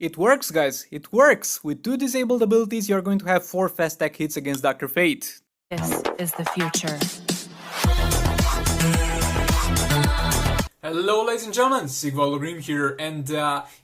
It works, guys, it works! With 2 disabled abilities, you're going to have 4 fast attack hits against Dr. Fate. This is the future. Hello ladies and gentlemen, Sigvalogrim here, and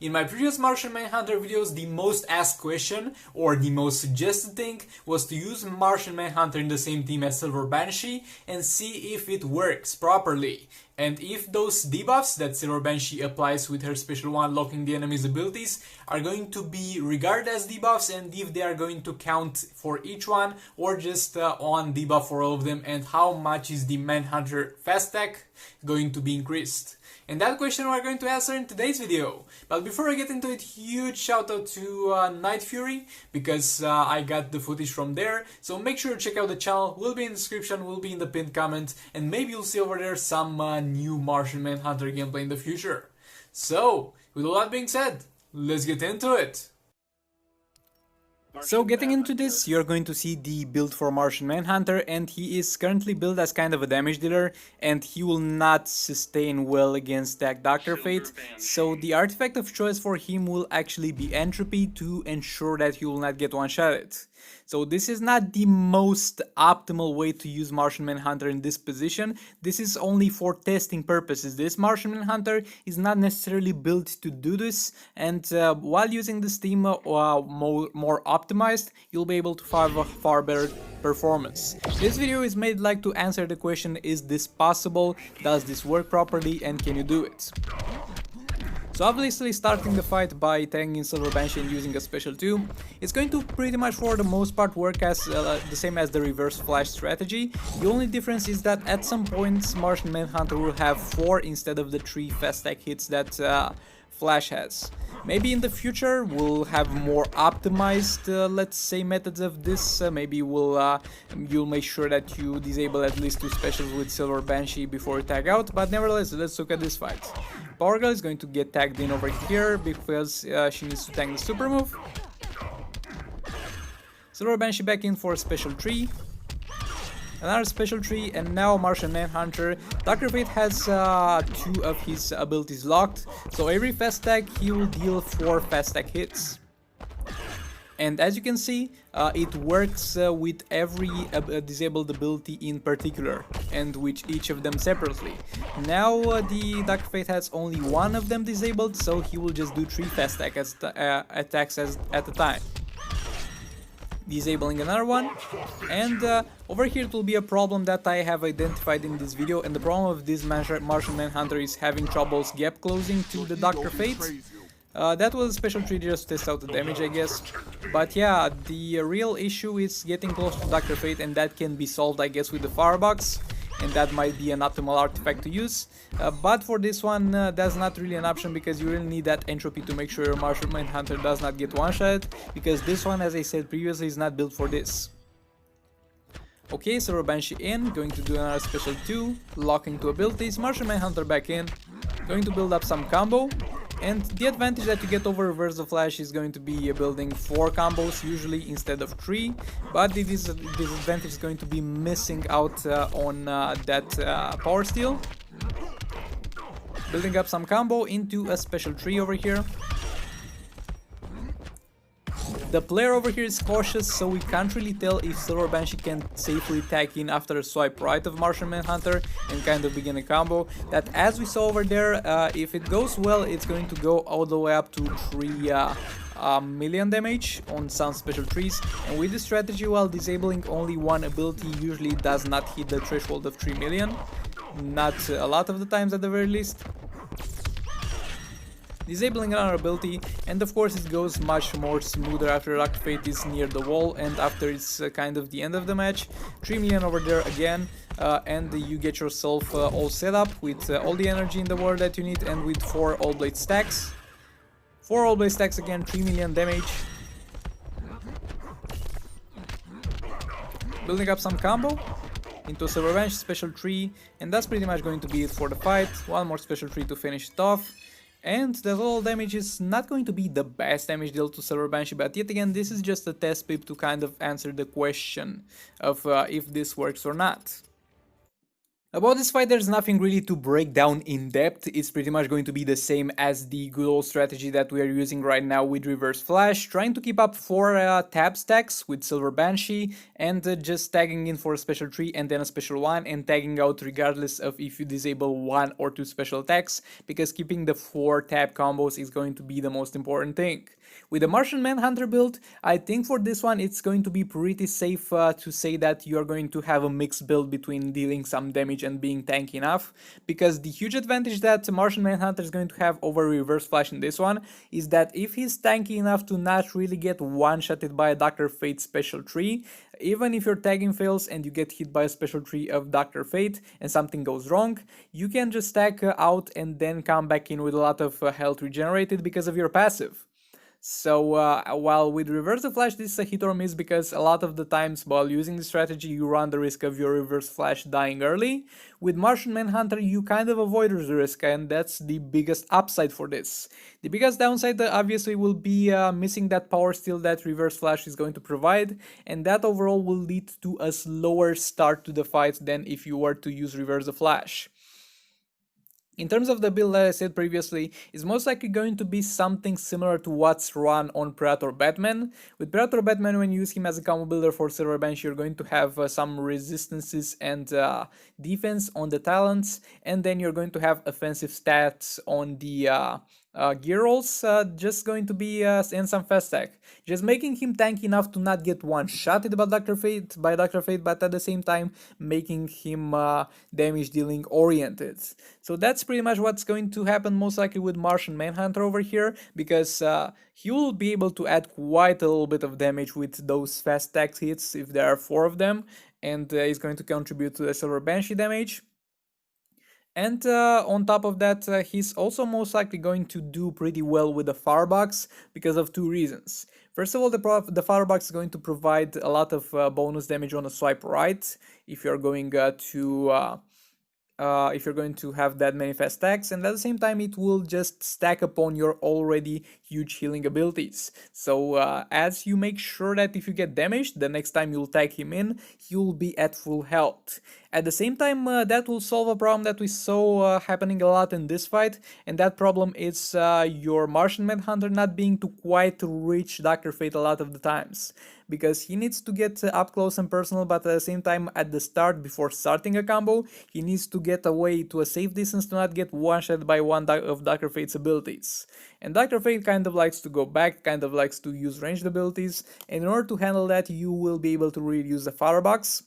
in my previous Martian Manhunter videos, the most asked question, or the most suggested thing, was to use Martian Manhunter in the same team as Silver Banshee and see if it works properly. And if those debuffs that Silver Banshee applies with her special one locking the enemy's abilities are going to be regarded as debuffs, and if they are going to count for each one or just one debuff for all of them, and how much is the Manhunter fast attack going to be increased. And that question we're going to answer in today's video. But before I get into it, huge shout out to Night Fury, because I got the footage from there. So make sure to check out the channel, will be in the description, will be in the pinned comment, and maybe you'll see over there some new Martian Manhunter gameplay in the future. So, with all that being said, let's get into it. So getting into this, you're going to see the build for Martian Manhunter, and he is currently built as kind of a damage dealer, and he will not sustain well against that Dr. Fate, so the artifact of choice for him will actually be Entropy to ensure that he will not get one-shotted. So this is not the most optimal way to use Martian Manhunter in this position. This is only for testing purposes. This Martian Manhunter is not necessarily built to do this, and while using this team more optimized, you'll be able to have a far better performance. This video is made like to answer the question, is this possible, does this work properly, and can you do it? So obviously starting the fight by tagging in Silver Banshee and using a special 2, it's going to pretty much for the most part work as the same as the reverse flash strategy. The only difference is that at some points Martian Manhunter will have 4 instead of the 3 fast attack hits that Flash has. Maybe in the future we'll have more optimized, let's say, methods of this. Maybe you'll make sure that you disable at least 2 specials with Silver Banshee before you tag out, but nevertheless, let's look at this fight. Power Girl is going to get tagged in over here because she needs to tank the super move. Silver Banshee back in for a special 3. Another special 3, and now Martian Manhunter. Dr. Fate has 2 of his abilities locked, so every fast attack he will deal 4 fast attack hits. And as you can see, it works with every disabled ability in particular, and with each of them separately. Now the Dr. Fate has only 1 of them disabled, so he will just do 3 fast attacks at a time. Disabling another one, and over here it will be a problem that I have identified in this video, and the problem of this Martian Manhunter is having troubles gap closing to the Dr. Fate. That was a special 3 just to test out the damage, I guess. But yeah, the real issue is getting close to Dr. Fate, and that can be solved, I guess, with the Firebox, and that might be an optimal artifact to use. But for this one, that's not really an option, because you really need that Entropy to make sure your Martian Manhunter does not get one-shot, because this one, as I said previously, is not built for this. Okay, Silver Banshee in, going to do another special 2, locking 2 abilities, Martian Manhunter back in, going to build up some combo. And the advantage that you get over Reverse the Flash is going to be building 4 combos usually instead of 3, but the disadvantage is going to be missing out on that power steal. Building up some combo into a special 3 over here. The player over here is cautious, so we can't really tell if Silver Banshee can safely tag in after a swipe right of Martian Manhunter and kind of begin a combo. That, as we saw over there, if it goes well, it's going to go all the way up to 3 million damage on some special 3s. And with this strategy, while disabling only 1 ability usually does not hit the threshold of 3 million. Not a lot of the times at the very least. Disabling another ability, and of course it goes much more smoother after Dr. Fate is near the wall and after it's kind of the end of the match. 3 million over there again, and you get yourself all set up with all the energy in the world that you need, and with 4 All Blade stacks. 4 All Blade stacks again, 3 million damage. Building up some combo into a Silver Banshee special 3, and that's pretty much going to be it for the fight. 1 more special 3 to finish it off. And the total damage is not going to be the best damage dealt to Silver Banshee, but yet again, this is just a test pip to kind of answer the question of if this works or not. About this fight, there's nothing really to break down in depth. It's pretty much going to be the same as the good old strategy that we are using right now with Reverse Flash, trying to keep up 4 tab stacks with Silver Banshee and just tagging in for a special 3 and then a special 1 and tagging out regardless of if you disable 1 or 2 special attacks, because keeping the 4 tab combos is going to be the most important thing. With the Martian Manhunter build, I think for this one it's going to be pretty safe to say that you are going to have a mixed build between dealing some damage and being tanky enough, because the huge advantage that Martian Manhunter is going to have over Reverse Flash in this one is that if he's tanky enough to not really get one-shotted by a Dr. Fate special 3, even if your tagging fails and you get hit by a special 3 of Dr. Fate and something goes wrong, you can just tag out and then come back in with a lot of health regenerated because of your passive. So while with Reverse Flash this is a hit or miss, because a lot of the times while using the strategy you run the risk of your Reverse Flash dying early, with Martian Manhunter you kind of avoid the risk, and that's the biggest upside for this. The biggest downside obviously will be missing that power steal that Reverse Flash is going to provide, and that overall will lead to a slower start to the fight than if you were to use Reverse Flash. In terms of the build that I said previously, is most likely going to be something similar to what's run on Predator Batman. With Predator Batman, when you use him as a combo builder for Silver Banshee, you're going to have some resistances and defense on the talents, and then you're going to have offensive stats on the gear rolls, just going to be and some fast tech, just making him tanky enough to not get one-shotted by Dr. Fate, but at the same time making him damage dealing oriented. So that's pretty much what's going to happen most likely with Martian Manhunter over here, because he will be able to add quite a little bit of damage with those fast tech hits if there are 4 of them, and he's going to contribute to the Silver Banshee damage. And on top of that, he's also most likely going to do pretty well with the Firebox because of 2 reasons. First of all, the Firebox is going to provide a lot of bonus damage on a swipe right if you're going to have that many fast attacks, and at the same time it will just stack upon your already huge healing abilities. So as you make sure that if you get damaged, the next time you'll tag him in, you'll be at full health. At the same time, that will solve a problem that we saw happening a lot in this fight, and that problem is your Martian Manhunter not being to quite reach Dr. Fate a lot of the times, because he needs to get up close and personal, but at the same time at the start, before starting a combo, he needs to get away to a safe distance to not get one-shot by one of Dr. Fate's abilities. And Dr. Fate kind of likes to go back, kind of likes to use ranged abilities, and in order to handle that you will be able to really use the Firebox.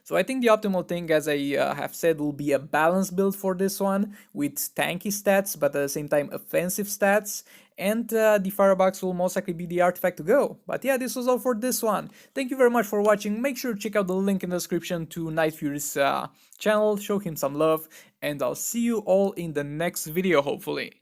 So I think the optimal thing, as I have said, will be a balanced build for this one, with tanky stats but at the same time offensive stats, and the Firebox will most likely be the artifact to go. But yeah, this was all for this one. Thank you very much for watching. Make sure to check out the link in the description to Night Fury's channel, show him some love, and I'll see you all in the next video hopefully.